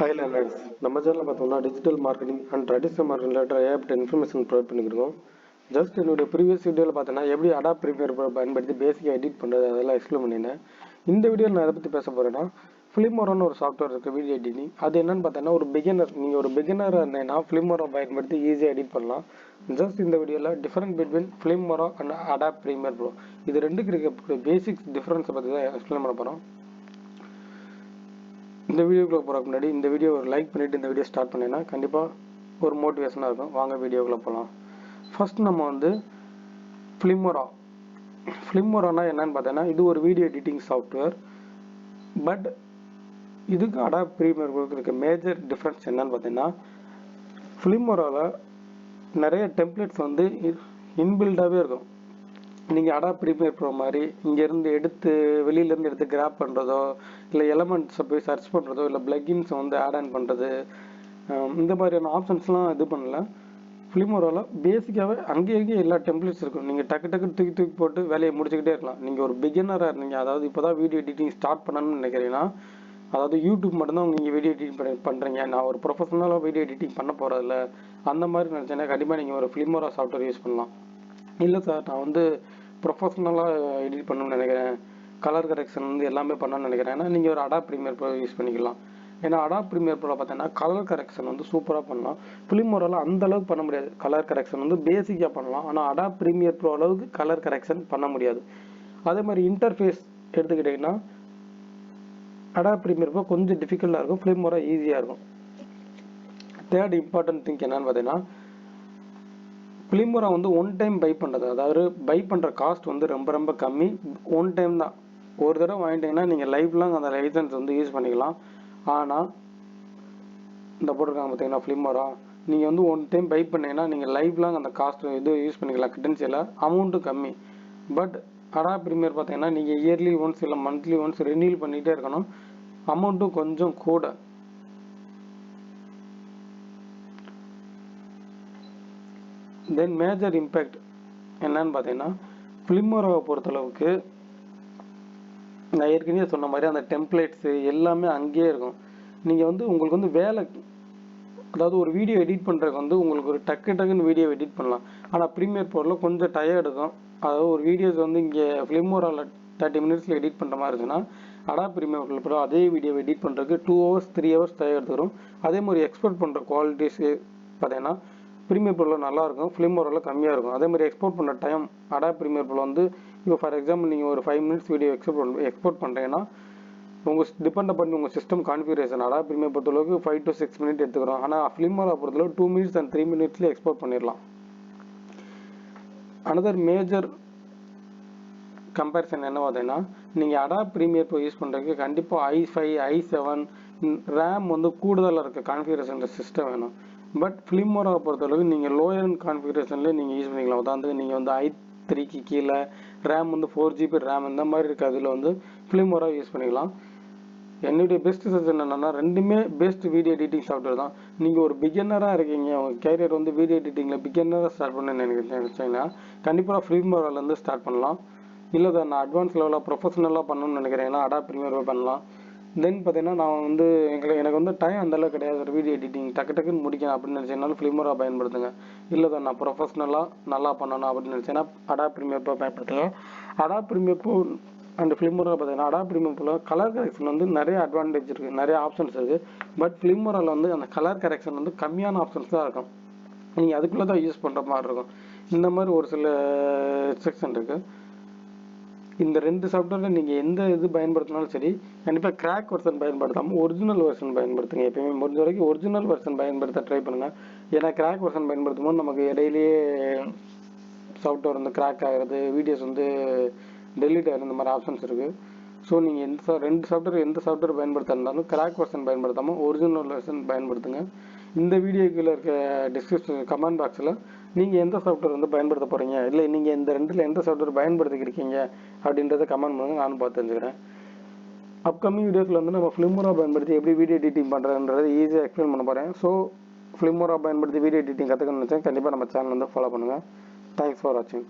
Hi learners, நம்ம சேனல்ல பார்த்தோம்னா digital marketing and traditional marketing related ஏகப்பட்ட இன்ஃபர்மேஷன் ப்ரொவைட் பண்ணியிருக்கோம். ஜஸ்ட் என்னுடைய ப்ரீவியஸ் வீடியோவில் பார்த்தோன்னா எப்படி அடாப் ப்ரீமியர் பயன்படுத்தி பேசிக்காக எடிட் பண்ணுறது அதெல்லாம் எக்ஸ்பிளைன் பண்ணியிருந்தேன். இந்த வீடியோவில் நான் எதை பற்றி பேச போகிறேன்னா ஃபிலிமோரான்னு ஒரு சாஃப்ட்வேர் இருக்குது வீடியோ எடிட்டிங். அது என்னன்னு பார்த்தோன்னா ஒரு பிகினர், நீங்கள் ஒரு பிகினராக இருந்தீங்கன்னா ஃபிலிமோரா பயன்படுத்தி ஈஸியாக எடிட் பண்ணலாம். ஜஸ்ட் இந்த வீடியோவில் different between Filmora and Adobe Premiere Pro இது ரெண்டுக்கு இருக்க பேசிக்ஸ் டிஃப்ரென்ஸை பற்றி தான் எக்ஸ்பிளைன் பண்ண போகிறோம். இந்த வீடியோக்குள்ளே போகிறதுக்கு முன்னாடி இந்த வீடியோ ஒரு லைக் பண்ணிவிட்டு இந்த வீடியோ ஸ்டார்ட் பண்ணிங்கன்னா கண்டிப்பாக ஒரு மோட்டிவேஷனாக இருக்கும். வாங்க வீடியோக்குள்ளே போகலாம். ஃபர்ஸ்ட் நம்ம வந்து ஃபிலிமோரானா என்னன்னு பார்த்தீங்கன்னா இது ஒரு வீடியோ எடிட்டிங் சாஃப்ட்வேர். பட் இதுக்கு அடாப் ப்ரீமியர் இருக்க மேஜர் டிஃப்ரென்ஸ் என்னன்னு பார்த்தீங்கன்னா ஃபிலிமோராவில் நிறைய டெம்ப்ளேட்ஸ் வந்து இன்பில்டாகவே இருக்கும். நீங்கள் அடாப் ப்ரீமியர் ப்ரோ மாதிரி இங்கேருந்து வெளியிலேருந்து எடுத்து கிராப் பண்ணுறதோ இல்லை எலமெண்ட்ஸை போய் சர்ச் பண்ணுறதோ இல்லை பிளக்கின்ஸை வந்து ஆட் ஆன் பண்ணுறது இந்த மாதிரியான ஆப்ஷன்ஸ்லாம் இது பண்ணல. ஃபிலிமோராவில் பேசிக்காகவே அங்கேயே எல்லா டெம்ப்ளேட்ஸ் இருக்கும். நீங்கள் டக்கு தூக்கி போட்டு வேலையை முடிச்சுக்கிட்டே இருக்கலாம். நீங்கள் ஒரு பிகினராக இருந்தீங்க, அதாவது இப்போ தான் வீடியோ எடிட்டிங் ஸ்டார்ட் பண்ணணும்னு நினைக்கிறீங்கன்னா, அதாவது யூடியூப் மட்டும்தான் நீங்கள் வீடியோ எடிட்டிங் பண்ணுறீங்க, நான் ஒரு ப்ரொஃபஷனலாக வீடியோ எடிட்டிங் பண்ண போகிறதில்ல அந்த மாதிரி நினச்சேன்னா கண்டிப்பாக நீங்கள் ஒரு ஃபிலிமோரா சாஃப்ட்வேர் யூஸ் பண்ணலாம். இல்லை சார், நான் வந்து ப்ரொஃபஷ்னலாக எடிட் பண்ணணும்னு நினைக்கிறேன், கலர் கரெக்ஷன் வந்து எல்லாமே பண்ணணும்னு நினைக்கிறேன், ஏன்னா நீங்கள் ஒரு அடாப் ப்ரீமியர் ப்ரோ யூஸ் பண்ணிக்கலாம். ஏன்னா அடாப் ப்ரீமியர் ப்ரோ பார்த்தீங்கன்னா கலர் கரெக்ஷன் வந்து சூப்பராக பண்ணலாம். ஃபிலிமோராவில் அந்த அளவுக்கு பண்ண முடியாது. கலர் கரெக்ஷன் வந்து பேசிக்காக பண்ணலாம், ஆனால் அடாப் ப்ரீமியர் ப்ரோ அளவுக்கு கலர் கரெக்ஷன் பண்ண முடியாது. அதே மாதிரி இன்டர்ஃபேஸ் எடுத்துக்கிட்டிங்கன்னா அடாப் ப்ரீமியர் ப்ரோ கொஞ்சம் டிஃபிகல்ட்டாக இருக்கும், ஃபிலிமோரா ஈஸியாக இருக்கும். தேர்ட் இம்பார்ட்டன்ட் திங் என்னன்னு பார்த்தீங்கன்னா ஃபிலிமோரா வந்து ஒன் டைம் பை பண்ணுறது, அதாவது பை பண்ணுற காஸ்ட் வந்து ரொம்ப கம்மி. ஒன் டைம் தான், ஒரு தடவை வாங்கிட்டீங்கன்னா நீங்கள் லைஃப் லாங் அந்த லைசன்ஸ் வந்து யூஸ் பண்ணிக்கலாம். ஆனால் இந்த போட்டிருக்காங்க பார்த்தீங்கன்னா ஃபிலிமோரா, நீங்கள் வந்து ஒன் டைம் பை பண்ணீங்கன்னா நீங்கள் லைஃப் லாங் அந்த காஸ்ட் இது யூஸ் பண்ணிக்கலாம். கிரெடென்ஷியலாக அமௌண்ட்டு கம்மி. பட் அடாப் ப்ரீமியர் பார்த்தீங்கன்னா நீங்கள் இயர்லி ஒன்ஸ் இல்லை மந்த்லி ஒன்ஸ் ரெனியூல் பண்ணிகிட்டே இருக்கணும், அமௌண்ட்டும் கொஞ்சம் கூட. தென் மேஜர் இம்பேக்ட் என்னன்னு பார்த்தீங்கன்னா ஃபிலிமோராவை பொறுத்தளவுக்கு நான் ஏற்கனவே சொன்ன மாதிரி அந்த டெம்ப்ளேட்ஸு எல்லாமே அங்கேயே இருக்கும். நீங்கள் வந்து உங்களுக்கு வந்து வேலை, அதாவது ஒரு வீடியோ எடிட் பண்ணுறதுக்கு வந்து உங்களுக்கு ஒரு டக்குன்னு வீடியோ எடிட் பண்ணலாம். ஆனால் ப்ரீமியர் ப்ரோவில் கொஞ்சம் டயர்ட் இருக்கும். அதாவது ஒரு வீடியோஸ் வந்து இங்கே ஃபிலிமோராவில் 30 மினிட்ஸில் எடிட் பண்ணுற மாதிரி இருந்துச்சுன்னா அடாப் ப்ரீமியர் ப்ரோ அதே வீடியோ எடிட் பண்ணுறதுக்கு 2 hours 3 hours டயர்ட் எடுத்துரும். அதே மாதிரி எக்ஸ்போர்ட் பண்ணுற குவாலிட்டிஸு பார்த்தீங்கன்னா ப்ரீமியர் ப்ரோவில் நல்லாயிருக்கும், ஃபிலிமோராவில் கம்மியாக இருக்கும். அதே மாதிரி எக்ஸ்போர்ட் பண்ணுற டைம் அடாப் ப்ரீமியர் ப்ரோவில் வந்து இப்போ ஃபார் எக்ஸாம்பிள் நீங்கள் ஒரு 5 minutes வீடியோ எக்ஸ்போர்ட் பண்ணுறீங்கன்னா உங்கள் டிபெண்ட் பண்ணி உங்கள் சிஸ்டம் கான்ஃபிகரேஷன். அடாப் ப்ரீமியர் பொறுத்தளவுக்கு 5 to 6 minutes எடுத்துக்கிறோம், ஆனால் ஃபிலிமோரா பொறுத்தளவு 2 minutes and 3 minutes எக்ஸ்போர்ட் பண்ணிடலாம். அனதர் மேஜர் கம்பேரிசன் என்ன பார்த்தீங்கன்னா நீங்கள் அடாப் ப்ரீமியர் ப்ரோ யூஸ் பண்ணுறதுக்கு கண்டிப்பாக i5 i7 ரேம் வந்து கூடுதலாக இருக்க கான்ஃபிகரேஷன் சிஸ்டம் வேணும். பட் ஃபிலிமோராவை பொறுத்தளவுக்கு நீங்கள் லோயர் அண்ட் கான்ஃபிகரேஷன்லேயே நீங்கள் யூஸ் பண்ணிக்கலாம். அதாவது நீங்கள் வந்து i3க்கு கீழே ரேம் வந்து 4GB ரேம் இந்த மாதிரி இருக்குது, அதில் வந்து ஃபிலிமோரா யூஸ் பண்ணிக்கலாம். என்னுடைய பெஸ்ட் சஜஷன் என்னென்னா ரெண்டுமே பெஸ்ட் வீடியோ எடிட்டிங் சாஃப்ட்வேர் தான். நீங்கள் ஒரு பிகினராக இருக்கீங்க, உங்கள் கேரியர் வந்து வீடியோ எடிட்டிங்கில் பிகினராக ஸ்டார்ட் பண்ண நினைச்சீங்கன்னா கண்டிப்பாக ஃபிலிமோராலேருந்து ஸ்டார்ட் பண்ணலாம். இல்லை தான் நான் அட்வான்ஸ் லெவலாக ப்ரொஃபஷனலாக பண்ணணும்னு நினைக்கிறேன்னா அடாப் ப்ரீமியர் பண்ணலாம். தென் பார்த்தீங்கன்னா நான் வந்து எனக்கு வந்து டைம் அந்தளவுக்கு கிடையாது, ஒரு வீடியோ எடிட்டிங் டக்குன்னு முடிக்கணும் அப்படின்னு நினச்சேன்னாலும் ஃபிலிமோரா பயன்படுத்துங்க. இல்லை தான் நான் ப்ரொஃபஷனலாக நல்லா பண்ணணும் அப்படின்னு நினச்சேன்னா அடாப் ப்ரீமியர் ப்ரோ பயன்படுத்துங்க. Adobe Premiere Pro and Filmora பார்த்தீங்கன்னா Adobe Premiere Pro colour correction வந்து நிறைய அட்வான்டேஜ் இருக்குது, நிறைய ஆப்ஷன்ஸ் இருக்குது. பட் ஃபிலிமோராவில் வந்து அந்த கலர் கரெக்ஷன் வந்து கம்மியான ஆப்ஷன்ஸ் தான் இருக்கும், நீங்கள் அதுக்குள்ளே தான் யூஸ் பண்ணுற மாதிரி இருக்கும். இந்த மாதிரி ஒரு சில ரெஸ்ட்ரிக்ஷன் இருக்குது. இந்த ரெண்டு சாஃப்ட்வேரில் நீங்கள் எந்த இது பயன்படுத்தினாலும் சரி கண்டிப்பாக கிராக் வெர்ஷன் பயன்படுத்தாமல் ஒரிஜினல் வெர்ஷன் பயன்படுத்துங்க. எப்பயுமே முடிஞ்ச வரைக்கும் ஒரிஜினல் வெர்ஷன் பயன்படுத்த ட்ரை பண்ணுங்கள். ஏன்னா கிராக் வெர்ஷன் பயன்படுத்தும் போது நமக்கு இடையிலேயே சாஃப்ட்வேர் வந்து கிராக் ஆகிறது, வீடியோஸ் வந்து டெலீட் ஆகிடும், இந்த மாதிரி ஆப்ஷன்ஸ் இருக்குது. ஸோ நீங்கள் ரெண்டு சாஃப்ட்வேர் எந்த சாஃப்ட்வேர் பயன்படுத்த இருந்தாலும் கிராக் வெர்ஷன் பயன்படுத்தாமல் ஒரிஜினல் வெர்ஷன் பயன்படுத்துங்க. இந்த வீடியோக்குள்ள இருக்க டிஸ்கிரிப்ஷன் கமெண்ட் பாக்ஸில் நீங்கள் எந்த சாஃப்ட்வேர் வந்து பயன்படுத்த போகிறீங்க, இல்லை நீங்கள் இந்த ரெண்டில் எந்த சாஃப்ட்வேர் பயன்படுத்திக்கிருக்கீங்க அப்படின்றத கமெண்ட் பண்ணுங்கள், நானும் பார்த்து தெரிஞ்சுக்கிறேன். அப்கமிங் வீடியோஸில் வந்து நம்ம ஃபிலிமோரா பயன்படுத்தி எப்படி வீடியோ எடிட்டிங் பண்ணுறதுன்றது ஈஸியாக எக்ஸ்பிளைன் பண்ண போகிறேன். ஸோ ஃபிலிமோரா பயன்படுத்தி வீடியோ எடிட்டிங் கற்றுக்கணும்னு நினச்சேன், கண்டிப்பாக நம்ம சேனல் வந்து ஃபாலோ பண்ணுங்கள். தேங்க்ஸ் ஃபார் வாட்சிங்.